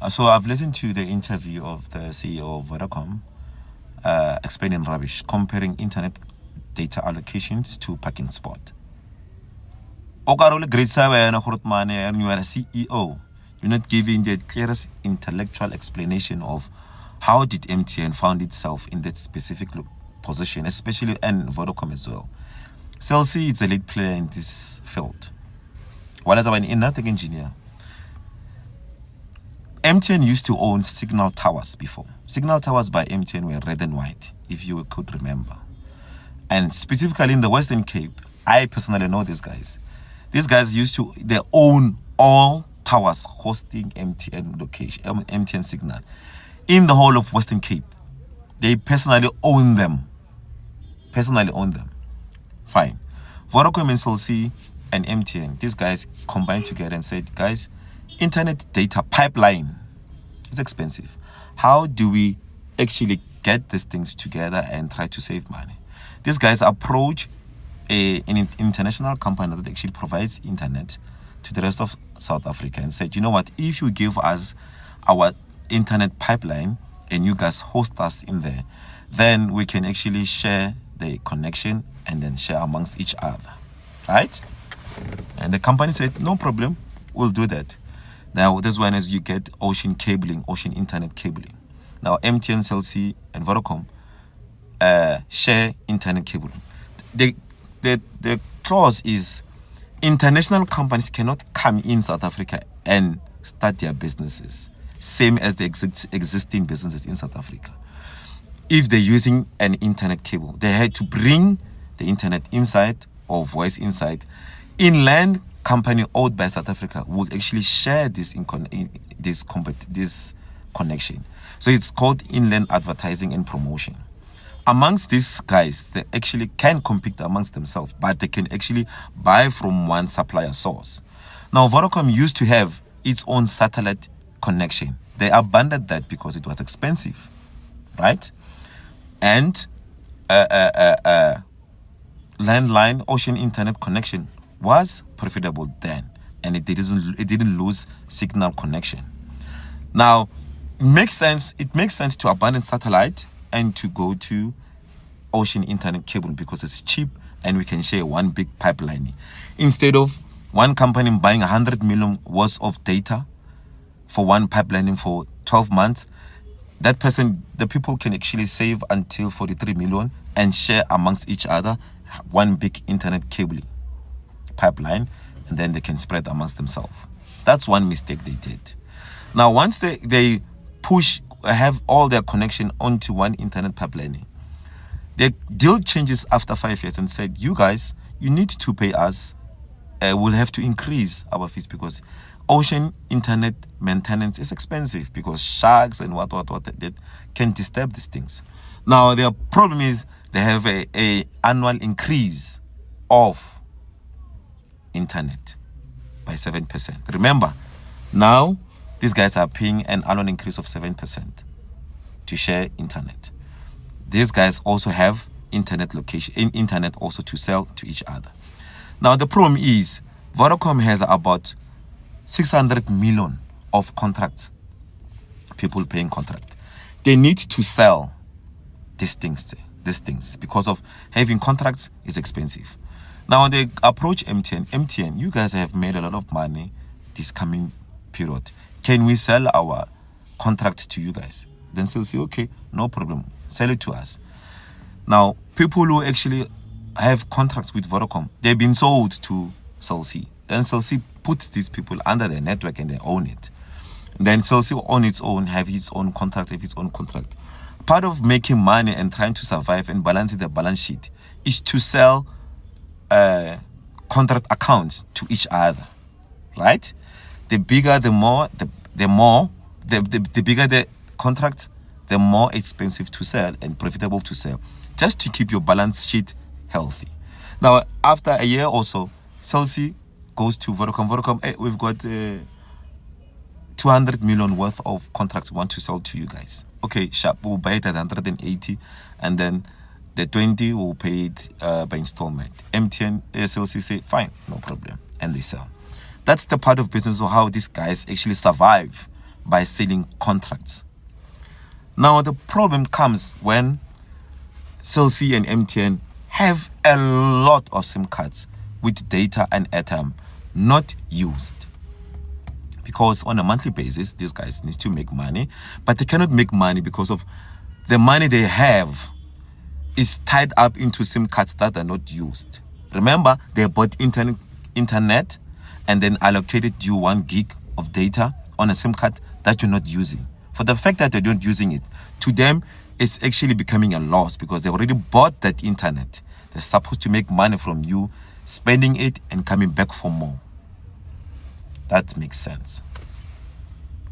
So I've listened to the interview of the CEO of Vodacom, explaining rubbish, comparing internet data allocations to parking spot. Okarole great and you are a CEO. You're not giving the clearest intellectual explanation of how did MTN found itself in that specific position, especially and Vodacom as well. Cell C is a lead player in this field. While as an network engineer, MTN used to own signal towers before. Signal towers by MTN were red and white, if you could remember. And specifically in the Western Cape, I personally know these guys. These guys they own all towers hosting MTN location, MTN signal in the whole of Western Cape. They personally own them. Fine. Vodacom and Cell C and MTN, these guys combined together and said, guys, internet data pipeline is expensive. How do we actually get these things together and try to save money? These guys approach an international company that actually provides internet to the rest of South Africa and said, you know what, if you give us our internet pipeline and you guys host us in there, then we can actually share the connection and then share amongst each other, right? And the company said, no problem, we'll do that. Now, this one is you get ocean internet cabling. Now, MTN, Cell C, and Vodacom share internet cabling. The clause is international companies cannot come in South Africa and start their businesses, same as the existing businesses in South Africa. If they're using an internet cable, they had to bring the internet inside or voice inside. Inland company owned by South Africa would actually share this connection. So it's called inland advertising and promotion. Amongst these guys, they actually can compete amongst themselves, but they can actually buy from one supplier source. Now, Vodacom used to have its own satellite connection. They abandoned that because it was expensive, right? And landline ocean internet connection was profitable then, and it didn't lose signal connection. Now, it makes sense to abandon satellite and to go to ocean internet cable because it's cheap and we can share one big pipeline. Instead of one company buying 100 million worth of data for one pipelining for 12 months, the people can actually save until 43 million and share amongst each other one big internet cabling pipeline, and then they can spread amongst themselves. That's one mistake they did. Now, once they have all their connection onto one internet pipeline, the deal changes after 5 years and said, you guys, you need to pay us. We'll have to increase our fees because ocean internet maintenance is expensive because sharks and what that can disturb these things. Now, their problem is they have a annual increase of internet by 7%. Remember, now these guys are paying an annual increase of 7% to share internet. These guys also have internet also to sell to each other. Now, the problem is Vodacom has about 600 million of contracts, people paying contract. They need to sell these things because of having contracts is expensive. Now, when they approach MTN, you guys have made a lot of money this coming period. Can we sell our contract to you guys? Then they'll say, okay, no problem, sell it to us. Now, people who actually have contracts with Vodacom, they've been sold to Cell C. Then Cell C puts these people under their network and they own it. Then Cell C on its own have its own contract, Part of making money and trying to survive and balancing the balance sheet is to sell contract accounts to each other, right? The bigger, the bigger the contract, the more expensive to sell and profitable to sell, just to keep your balance sheet healthy. Now, after a year or so, Cell C goes to Vodacom. Vodacom, hey, we've got 200 million worth of contracts we want to sell to you guys. Okay, sharp, we'll buy it at 180, and then the 20 will pay it by installment. MTN, Cell C say, fine, no problem, and they sell. That's the part of business of how these guys actually survive, by selling contracts. Now the problem comes when Cell C and MTN have a lot of SIM cards with data and airtime not used. Because on a monthly basis, these guys need to make money, but they cannot make money because of the money they have is tied up into SIM cards that are not used. Remember, they bought internet and then allocated you 1 gig of data on a SIM card that you're not using. For the fact that they're not using it, to them, it's actually becoming a loss because they already bought that internet. They're supposed to make money from you, spending it and coming back for more. That makes sense.